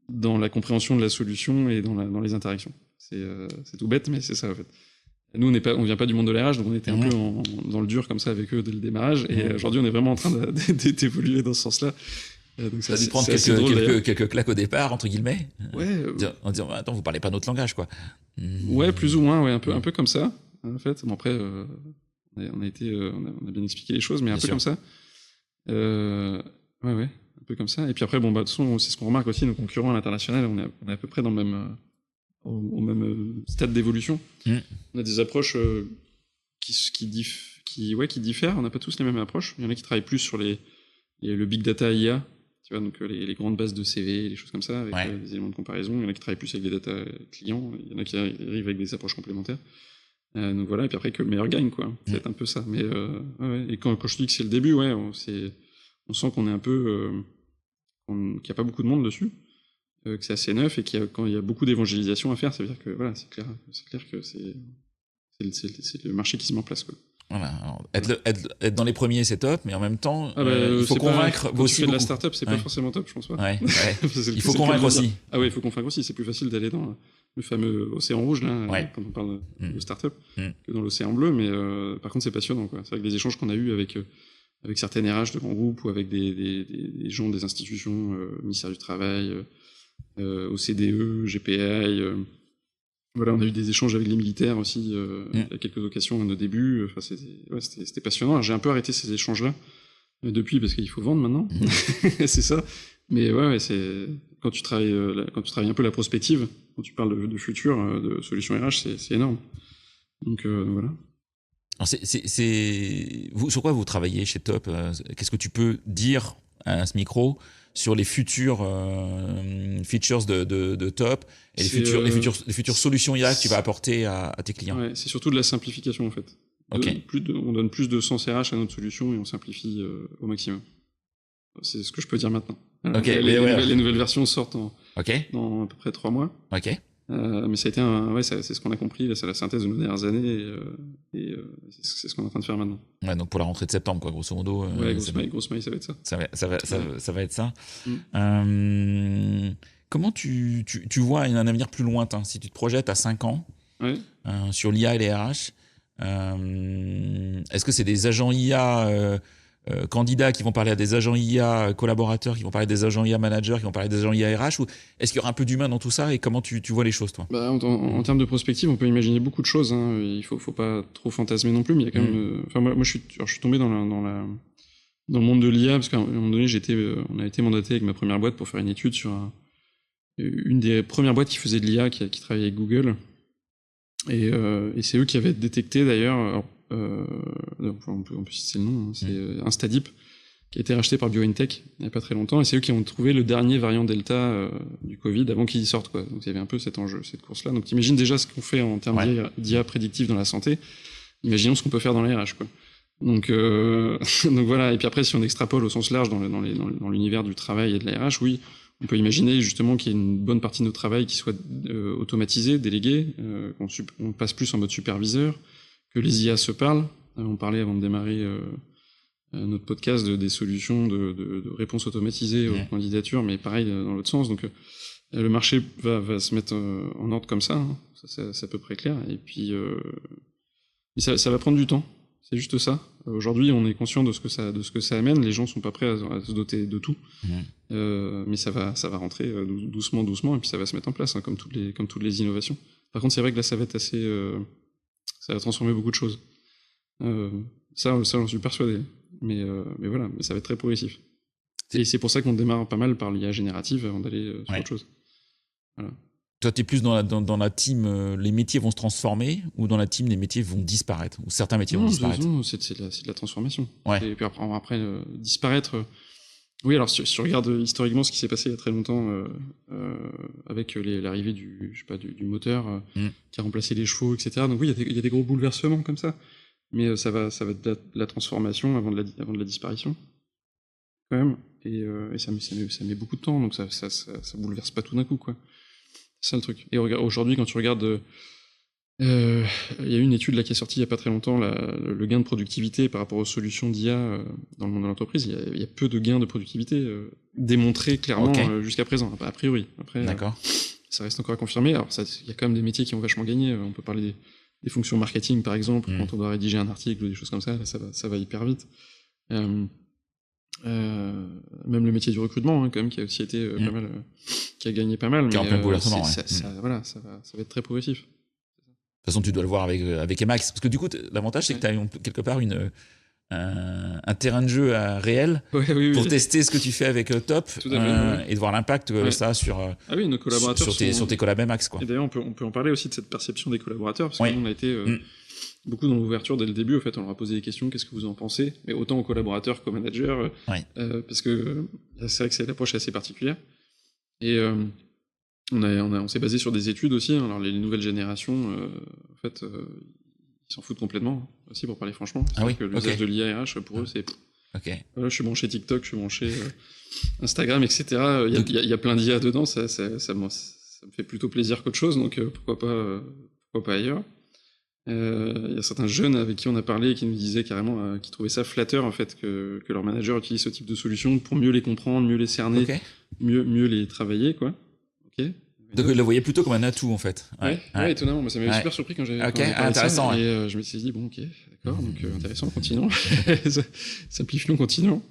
Dans la compréhension de la solution et dans les interactions. C'est tout bête, mais c'est ça, en fait. Nous, on vient pas du monde de l'RH, donc on était un peu dans le dur comme ça avec eux dès le démarrage, et aujourd'hui, on est vraiment en train d'évoluer dans ce sens-là. Donc ça a dû prendre quelques claques au départ, entre guillemets. En disant, attends, vous parlez pas notre langage, quoi. Ouais, plus ou moins, un peu comme ça, en fait. Bon, après, on a bien expliqué les choses, mais un peu comme ça. Un peu comme ça. Et puis après, de toute façon, c'est ce qu'on remarque aussi, nos concurrents à l'international, on est à peu près dans le même, au même stade d'évolution. On a des approches qui diffèrent. On n'a pas tous les mêmes approches. Il y en a qui travaillent plus sur le big data IA, tu vois, donc les grandes bases de CV, les choses comme ça, avec des éléments de comparaison. Il y en a qui travaillent plus avec des data clients. Il y en a qui arrivent avec des approches complémentaires. Donc voilà, et puis après, que le meilleur gagne, quoi. C'est un peu ça. Mais et quand je te dis que c'est le début, on sent qu'on est un peu qu'il n'y a pas beaucoup de monde dessus, que c'est assez neuf, et quand il y a beaucoup d'évangélisation à faire, ça veut dire que voilà, c'est clair que c'est le marché qui se met en place, quoi. Voilà. Alors, être dans les premiers, c'est top, mais en même temps, il faut convaincre quand tu fais de la start-up, c'est pas forcément top, je pense pas. Il faut convaincre aussi. Il faut convaincre aussi. C'est plus facile d'aller dans le fameux océan rouge, là, quand on parle de start-up, que dans l'océan bleu, mais par contre, c'est passionnant, quoi. C'est vrai que les échanges qu'on a eus avec certaines RH de grands groupes ou avec des gens des institutions, ministère du Travail, OCDE, GPI, on a eu des échanges avec les militaires aussi à quelques occasions à nos débuts. Enfin, c'était passionnant. Alors, j'ai un peu arrêté ces échanges-là depuis parce qu'il faut vendre maintenant. C'est ça. Mais c'est quand tu travailles un peu la prospective, quand tu parles de futur, de solutions RH, c'est énorme. Donc voilà. Alors sur quoi vous travaillez chez Top? Qu'est-ce que tu peux dire à ce micro sur les futures features de Top et les futures solutions IA que tu vas apporter à tes clients? C'est surtout de la simplification, en fait. On donne plus de sens RH à notre solution et on simplifie au maximum. C'est ce que je peux dire maintenant. Les nouvelles versions sortent dans à peu près 3 mois. Mais ça a été c'est ce qu'on a compris, là, c'est la synthèse de nos dernières années, et c'est ce qu'on est en train de faire maintenant. Donc pour la rentrée de septembre, quoi, grosso modo. Grosse maille, ça va être ça. Ça va être ça. Comment tu vois un avenir plus lointain, si tu te projettes à 5 ans sur l'IA et les RH? Est-ce que c'est des agents IA candidats qui vont parler à des agents IA collaborateurs, qui vont parler à des agents IA managers, qui vont parler à des agents IA RH, ou est-ce qu'il y aura un peu d'humain dans tout ça, et comment tu vois les choses, toi? En termes de prospective, on peut imaginer beaucoup de choses, hein. Il faut pas trop fantasmer non plus, mais il y a quand même moi je suis tombé dans le monde de l'IA parce qu'à un moment donné on a été mandaté avec ma première boîte pour faire une étude sur une des premières boîtes qui faisait de l'IA, qui travaillait avec Google, et c'est eux qui avaient détecté d'ailleurs, on peut citer le nom, c'est Instadeep, qui a été racheté par BioNTech il n'y a pas très longtemps, et c'est eux qui ont trouvé le dernier variant Delta du Covid avant qu'il sorte, quoi. Donc il y avait un peu cet enjeu, cette course-là. Donc t'imagines déjà ce qu'on fait en termes d'IA prédictive dans la santé, imaginons ce qu'on peut faire dans la RH, quoi. Donc voilà, et puis après, si on extrapole au sens large dans l'univers du travail et de la RH, oui, on peut imaginer justement qu'il y ait une bonne partie de notre travail qui soit automatisé, délégué, qu'on passe plus en mode superviseur, que les IA se parlent. On parlait avant de démarrer notre podcast des solutions de réponse automatisée aux candidatures, mais pareil dans l'autre sens. Donc le marché va se mettre en ordre comme ça, hein. C'est à peu près clair. Et puis mais ça va prendre du temps. C'est juste ça. Aujourd'hui, on est conscient de ce que ça amène. Les gens sont pas prêts à se doter de tout, mais ça va rentrer doucement, et puis ça va se mettre en place, hein, comme toutes les innovations. Par contre, c'est vrai que là, ça va être assez, ça va transformer beaucoup de choses. Ça, j'en suis persuadé. Mais voilà, mais ça va être très progressif. Et c'est pour ça qu'on démarre pas mal par l'IA générative avant d'aller sur autre chose. Voilà. Toi, tu es plus dans la team, les métiers vont se transformer, ou dans la team, les métiers vont disparaître, ou certains métiers vont disparaître? Non, c'est de la transformation. Ouais. Et puis après disparaître. Oui, alors si on regarde historiquement ce qui s'est passé il y a très longtemps avec l'arrivée du moteur qui a remplacé les chevaux, etc. Donc oui, il y a des gros bouleversements comme ça. Mais ça va être de la transformation avant de la disparition, quand même. Et ça met beaucoup de temps, donc ça bouleverse pas tout d'un coup, quoi. C'est ça le truc. Et aujourd'hui, quand tu regardes, il y a une étude là qui est sortie il y a pas très longtemps, le gain de productivité par rapport aux solutions d'IA dans le monde de l'entreprise. Il y a peu de gains de productivité démontrés clairement jusqu'à présent, a priori. Après, d'accord. Ça reste encore à confirmer. Alors il y a quand même des métiers qui ont vachement gagné. On peut parler des fonctions marketing, par exemple, quand on doit rédiger un article ou des choses comme ça, là, ça va hyper vite. Même le métier du recrutement, quand même, qui a aussi été pas mal, qui a gagné pas mal. Qui est en plein bouleversement, voilà, ça va être très progressif. De toute façon, tu dois le voir avec Emacs. Parce que du coup, l'avantage, c'est que tu as quelque part un terrain de jeu réel pour tester ce que tu fais avec Top et de voir l'impact ça a sur, nos collaborateurs sur tes collabs Emacs, quoi. Et d'ailleurs, on peut en parler aussi de cette perception des collaborateurs, parce que nous, on a été beaucoup dans l'ouverture dès le début. En fait, on leur a posé des questions, qu'est-ce que vous en pensez, mais autant aux collaborateurs qu'aux managers, parce que c'est vrai que l'approche est assez particulière. Et on s'est basé sur des études aussi. Alors les nouvelles générations, en fait, ils s'en foutent complètement, aussi, pour parler franchement. Que l'usage de l'IA/RH, pour eux, c'est... Voilà, je suis branché TikTok, je suis branché Instagram, etc. Il y a plein d'IA dedans, ça me fait plutôt plaisir qu'autre chose, donc pourquoi pas ailleurs. Il y a certains jeunes avec qui on a parlé qui nous disaient carrément qu'ils trouvaient ça flatteur, en fait, que leur manager utilise ce type de solution pour mieux les comprendre, mieux les cerner, mieux les travailler, quoi. Donc ils le voyaient plutôt comme un atout, en fait. Ouais, étonnamment. Moi, ça m'avait super surpris quand j'ai intéressant, ça. Et je me suis dit, bon, ok, d'accord, donc intéressant, continuons. Simplifions, continuons.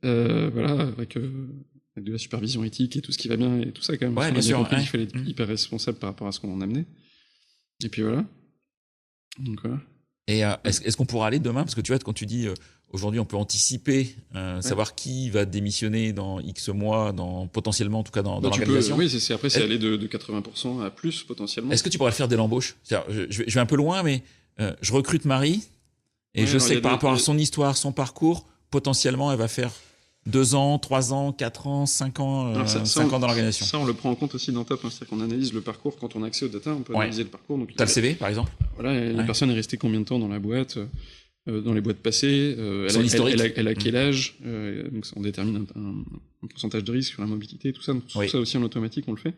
Voilà, avec de la supervision éthique et tout ce qui va bien et tout ça, quand même. Ouais, bien sûr. Il fallait être hyper responsable par rapport à ce qu'on en amenait. Et puis voilà. Donc voilà. Et est-ce qu'on pourra aller demain, parce que tu vois, quand tu dis aujourd'hui on peut anticiper, savoir qui va démissionner dans X mois, potentiellement en tout cas dans l'organisation. Oui, c'est aller de 80% à plus potentiellement. Est-ce que tu pourrais le faire dès l'embauche? Je vais un peu loin, mais je recrute Marie et je sais que par rapport à son histoire, son parcours, potentiellement elle va faire 2 ans, 3 ans, 4 ans, 5 ans, 5 ans dans l'organisation. Ça, on le prend en compte aussi dans Top, c'est-à-dire qu'on analyse le parcours quand on a accès aux data, on peut analyser le parcours. T'as le CV, par exemple? Voilà, la personne est restée combien de temps dans la boîte, dans les boîtes passées, elle a quel âge, donc on détermine un pourcentage de risque sur la mobilité, tout ça. Donc, tout ça aussi en automatique, on le fait.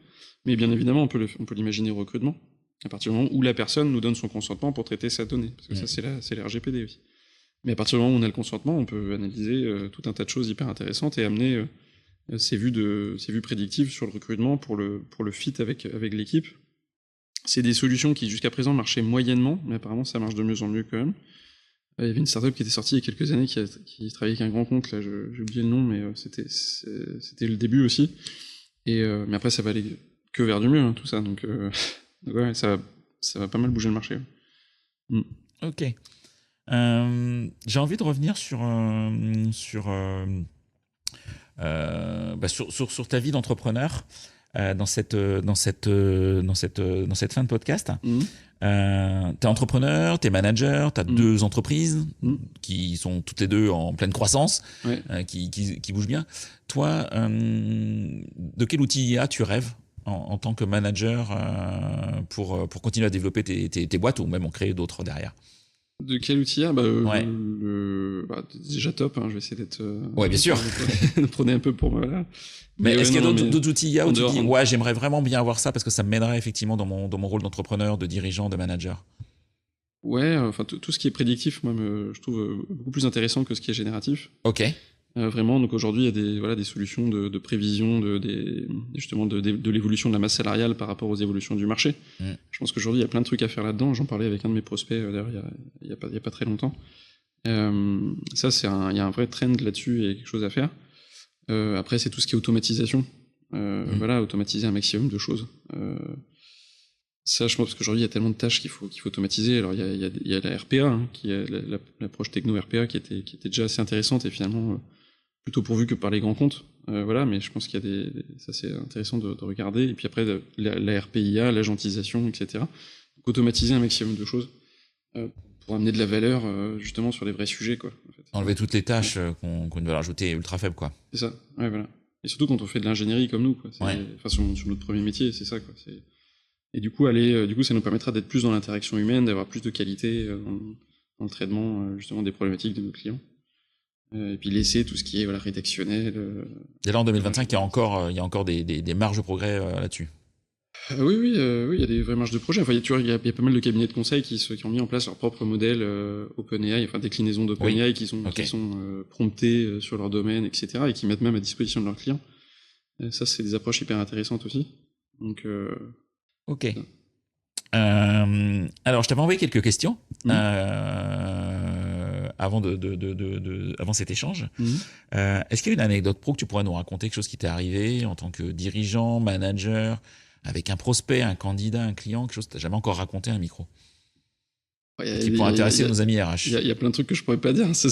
Mais bien évidemment, on peut l'imaginer au recrutement, à partir du moment où la personne nous donne son consentement pour traiter sa donnée, parce que ça, c'est la RGPD aussi. Mais à partir du moment où on a le consentement, on peut analyser tout un tas de choses hyper intéressantes et amener ces vues prédictives sur le recrutement pour le fit avec l'équipe. C'est des solutions qui jusqu'à présent marchaient moyennement, mais apparemment ça marche de mieux en mieux quand même. Il y avait une startup qui était sortie il y a quelques années qui travaillait avec un grand compte, là j'ai oublié le nom, mais c'était le début aussi. Mais après ça va aller que vers du mieux, tout ça. Donc ouais, ça va pas mal bouger le marché. Ok. J'ai envie de revenir sur ta vie d'entrepreneur dans cette fin de podcast. T'es entrepreneur, t'es manager, t'as 2 entreprises qui sont toutes les 2 en pleine croissance, qui bougent bien. Toi, de quel outil IA tu rêves en tant que manager pour continuer à développer tes boîtes ou même en créer d'autres derrière? De quel outil déjà Top, je vais essayer d'être... bien sûr. Prenez un peu pour moi, là. Mais est-ce qu'il y a d'autres outils IA où tu dis j'aimerais vraiment bien avoir ça parce que ça m'aiderait effectivement dans mon rôle d'entrepreneur, de dirigeant, de manager? Ouais, tout ce qui est prédictif, moi, je trouve beaucoup plus intéressant que ce qui est génératif. Ok. Vraiment, donc aujourd'hui, il y a des solutions de prévision justement de l'évolution de la masse salariale par rapport aux évolutions du marché. Je pense qu'aujourd'hui, il y a plein de trucs à faire là-dedans. J'en parlais avec un de mes prospects d'ailleurs il y a pas très longtemps. Ça, il y a un vrai trend là-dessus et quelque chose à faire. Après, c'est tout ce qui est automatisation. Voilà, automatiser un maximum de choses. Ça, je pense, parce qu'aujourd'hui, il y a tellement de tâches qu'il faut automatiser. Alors, il y a la RPA, qui est l'approche techno-RPA qui était déjà assez intéressante et finalement plutôt pourvu que par les grands comptes. Voilà, mais je pense qu'il y a ça c'est intéressant de regarder. Et puis après, la RPIA, l'agentisation, etc. Donc, automatiser un maximum de choses pour amener de la valeur justement sur les vrais sujets, quoi. En fait. Enlever toutes les tâches qui ont une valeur ajoutée ultra faible, quoi. C'est ça, ouais, voilà. Et surtout quand on fait de l'ingénierie comme nous, quoi. Enfin, sur notre premier métier, c'est ça, quoi. Et du coup, ça nous permettra d'être plus dans l'interaction humaine, d'avoir plus de qualité dans le traitement justement des problématiques de nos clients. Et puis laisser tout ce qui est rédactionnel. Et là, en 2025, il y a encore des marges de progrès là-dessus. Oui, il y a des vraies marges de projet. Enfin, il y a pas mal de cabinets de conseil qui ont mis en place leur propre modèle OpenAI, enfin déclinaison d'OpenAI qui sont promptés sur leur domaine, etc. et qui mettent même à disposition de leurs clients. Et ça, c'est des approches hyper intéressantes aussi. Donc, ok. Alors, je t'avais envoyé quelques questions avant cet échange. Est-ce qu'il y a une anecdote pro que tu pourrais nous raconter, quelque chose qui t'est arrivé en tant que dirigeant, manager, avec un prospect, un candidat, un client, quelque chose que tu n'as jamais encore raconté à un micro qui pourrait intéresser nos amis RH? Il y a plein de trucs que je pourrais pas dire. Tu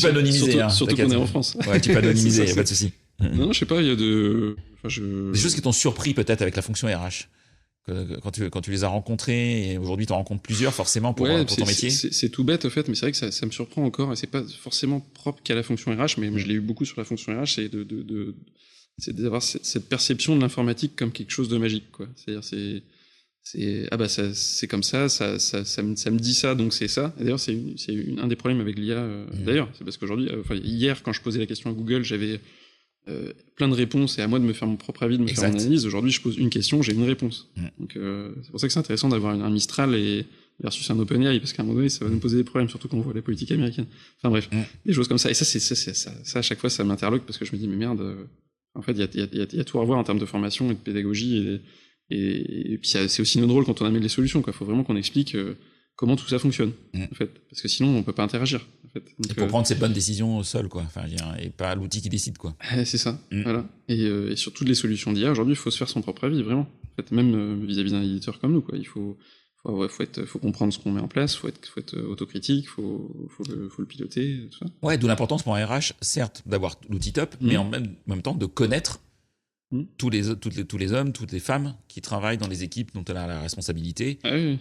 peux anonymiser. Surtout qu'on est en France. Ouais, tu peux anonymiser, il n'y a pas de souci. Non, je sais pas, il y a des choses qui t'ont surpris peut-être avec la fonction RH. Quand tu les as rencontrés, et aujourd'hui tu en rencontres plusieurs forcément pour ton métier. C'est tout bête en fait, mais c'est vrai que ça me surprend encore, et c'est pas forcément propre qu'à la fonction RH, mais je l'ai eu beaucoup sur la fonction RH, c'est d'avoir cette perception de l'informatique comme quelque chose de magique, quoi. C'est-à-dire c'est comme ça me dit ça, donc c'est ça. Et d'ailleurs c'est un des problèmes avec l'IA. D'ailleurs, c'est parce qu'aujourd'hui, hier quand je posais la question à Google, j'avais plein de réponses et à moi de me faire mon propre avis, de me faire mon analyse. Aujourd'hui, je pose une question, j'ai une réponse. Donc c'est pour ça que c'est intéressant d'avoir un Mistral versus un OpenAI, parce qu'à un moment donné, ça va nous poser des problèmes, surtout quand on voit la politique américaine. Enfin bref, des choses comme ça. Et ça à chaque fois, ça m'interloque parce que je me dis, mais merde, en fait, il y a tout à revoir en termes de formation et de pédagogie. Et puis c'est aussi notre rôle quand on amène les solutions, quoi. Faut vraiment qu'on explique comment tout ça fonctionne, en fait. Parce que sinon, on peut pas interagir, en fait. Donc, et pour prendre ces bonnes décisions au sol, quoi. Enfin, et pas l'outil qui décide, quoi. C'est ça, voilà. Et sur toutes les solutions d'IA, aujourd'hui, il faut se faire son propre avis, vraiment. En fait, même vis-à-vis d'un éditeur comme nous, quoi. Il faut comprendre ce qu'on met en place, faut être autocritique, faut le piloter, tout ça. Ouais, d'où l'importance pour un RH, certes, d'avoir l'outil top, mais en même temps de connaître tous les hommes, toutes les femmes qui travaillent dans les équipes dont elle a la responsabilité, et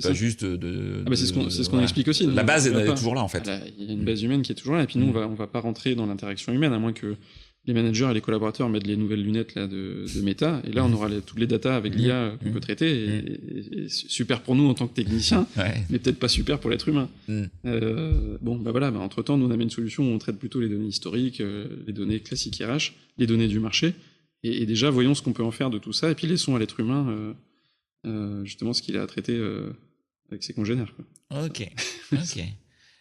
pas juste c'est ce qu'on explique aussi. La base est toujours là, en fait. Il y a une base humaine qui est toujours là, et puis nous, on va pas rentrer dans l'interaction humaine, à moins que les managers et les collaborateurs mettent les nouvelles lunettes là de Meta, et là on aura toutes les datas avec l'IA qu'on peut traiter, et super pour nous en tant que techniciens, mais peut-être pas super pour l'être humain. Entre temps, nous on a mis une solution où on traite plutôt les données historiques, les données classiques RH, les données du marché, et déjà voyons ce qu'on peut en faire de tout ça, et puis laissons à l'être humain justement ce qu'il a à traiter avec ses congénères, quoi. Ok.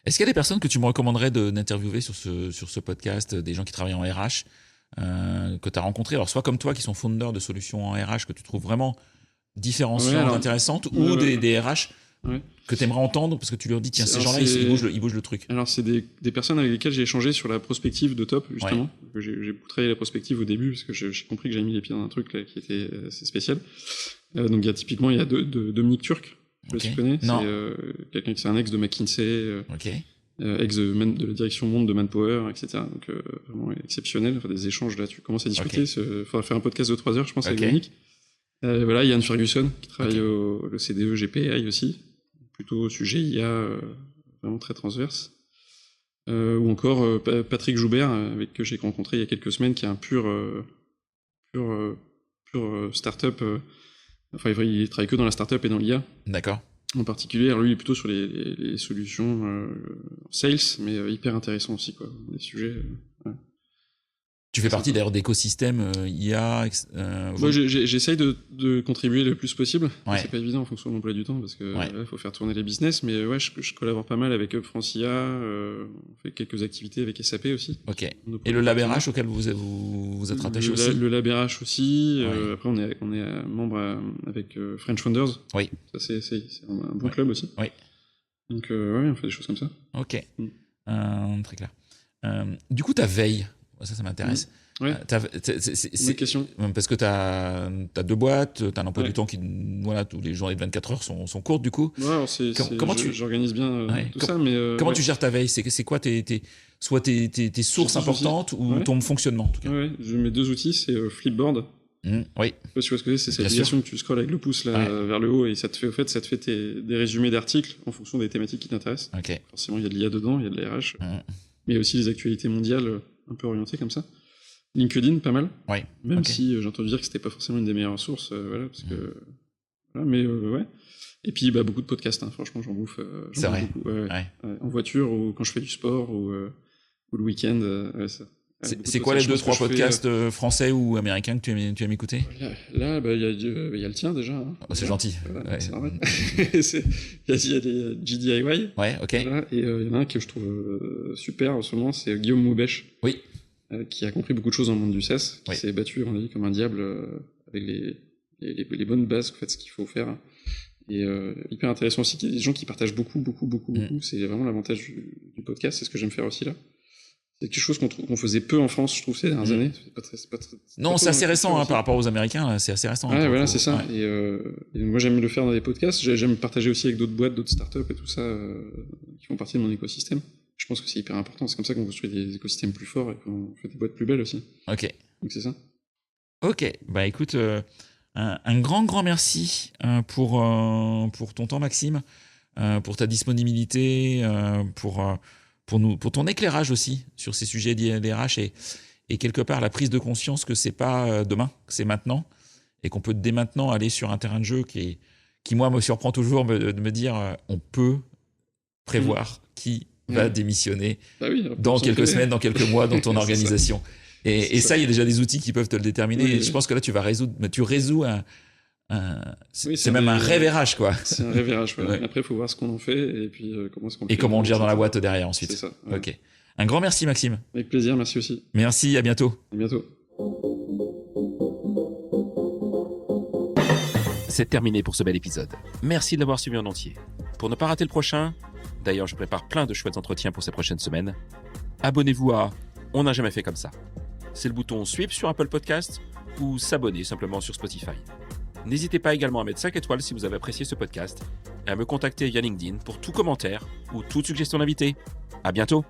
Est-ce qu'il y a des personnes que tu me recommanderais d'interviewer sur ce podcast, des gens qui travaillent en RH, que tu as rencontrés, alors soit comme toi qui sont founders de solutions en RH que tu trouves vraiment différenciantes, intéressantes, ou des RH que tu aimerais entendre parce que tu leur dis tiens, ces gens-là ils bougent le truc. Alors c'est des personnes avec lesquelles j'ai échangé sur la prospective de Top, justement. J'ai beaucoup travaillé la prospective au début parce que j'ai compris que j'avais mis les pieds dans un truc là, qui était assez spécial. Donc il y a Dominique Turc. Je sais pas si tu connais. C'est quelqu'un qui est un ex de McKinsey, ex de la direction monde de Manpower, etc. Donc vraiment exceptionnel. Enfin, des échanges là, tu commences à discuter. Il faudra faire un podcast de 3 heures, je pense, avec Dominique. Voilà, Yann Ferguson qui travaille au CDE GPI aussi, plutôt au sujet IA, vraiment très transverse. Ou encore Patrick Joubert, avec que j'ai rencontré il y a quelques semaines, qui est un pur start-up. Il travaille que dans la start-up et dans l'IA. D'accord. En particulier, alors lui, il est plutôt sur les solutions sales, mais hyper intéressant aussi, quoi. Les sujets. Tu fais partie d'ailleurs d'écosystèmes IA. J'essaye de contribuer le plus possible. C'est pas évident en fonction de l'emploi du temps parce que faut faire tourner les business, mais je collabore pas mal avec France IA. On fait quelques activités avec SAP aussi. Ok. Et le Lab RH auquel vous êtes rattaché aussi. Le Lab RH aussi. Après on est membre avec French Founders. Oui. Ça c'est un bon club aussi. Oui. Donc on fait des choses comme ça. Ok. Très clair. Du coup ta veille. Ça m'intéresse. C'est une question. Parce que tu as 2 boîtes, tu as un emploi du temps qui, tous les journées de 24 heures sont courtes du coup. J'organise bien tout ça. Mais comment tu gères ta veille? C'est quoi soit tes sources importantes ou ton fonctionnement en tout cas. Ouais, mes 2 outils, c'est Flipboard. Oui. Tu vois ce que c'est cette application que tu scrolles avec le pouce là, vers le haut et ça te fait des résumés d'articles en fonction des thématiques qui t'intéressent. Okay. Forcément, il y a de l'IA dedans, il y a de la RH, mais aussi les actualités mondiales un peu orientées comme ça. LinkedIn, pas mal. Oui. Même si j'ai entendu dire que c'était pas forcément une des meilleures sources, voilà, parce que voilà, mais ouais. Et puis beaucoup de podcasts, hein, franchement, j'en bouffe. C'est vrai. Beaucoup, en voiture ou quand je fais du sport ou le week-end. Ça. C'est quoi les 2-3 podcasts français ou américains que tu aimes écouter? Là, il y a le tien déjà. Hein. Oh, c'est gentil. C'est normal. Il y a des GDIY. Ouais, ok. Voilà, et il y en a un que je trouve super en ce moment, c'est Guillaume Moubèche. Oui. Qui a compris beaucoup de choses dans le monde du SaaS, qui s'est battu, on a dit, comme un diable avec les bonnes bases, en fait, ce qu'il faut faire. Et hyper intéressant aussi qu'il y ait des gens qui partagent beaucoup. C'est vraiment l'avantage du podcast, c'est ce que j'aime faire aussi là. C'est quelque chose qu'on faisait peu en France, je trouve, ces dernières années. C'est assez récent par rapport aux Américains, là, c'est assez récent. Ouais, voilà, c'est ça. Ouais. Et moi, j'aime le faire dans des podcasts. J'aime partager aussi avec d'autres boîtes, d'autres startups et tout ça, qui font partie de mon écosystème. Je pense que c'est hyper important. C'est comme ça qu'on construit des écosystèmes plus forts et qu'on fait des boîtes plus belles aussi. Ok. Donc c'est ça. Ok. Bah écoute, un grand merci pour ton temps, Maxime, pour ta disponibilité, pour ton éclairage aussi sur ces sujets d'IRH et quelque part la prise de conscience que c'est pas demain, que c'est maintenant et qu'on peut dès maintenant aller sur un terrain de jeu qui moi me surprend toujours de me dire on peut prévoir qui va démissionner dans quelques semaines, dans quelques mois dans ton organisation. Et ça, il y a déjà des outils qui peuvent te le déterminer. Et je pense que là, tu résous c'est même un rêve RH, quoi. C'est un rêve RH, ouais. Après, il faut voir ce qu'on en fait et puis comment on le gère dans la boîte derrière ensuite. C'est ça. Ouais. Ok. Un grand merci, Maxime. Avec plaisir, merci aussi. Merci, à bientôt. À bientôt. C'est terminé pour ce bel épisode. Merci de l'avoir suivi en entier. Pour ne pas rater le prochain, d'ailleurs je prépare plein de chouettes entretiens pour ces prochaines semaines, abonnez-vous à On n'a jamais fait comme ça. C'est le bouton Suivre sur Apple Podcast ou s'abonner simplement sur Spotify. N'hésitez pas également à mettre 5 étoiles si vous avez apprécié ce podcast et à me contacter via LinkedIn pour tout commentaire ou toute suggestion d'invité. À bientôt!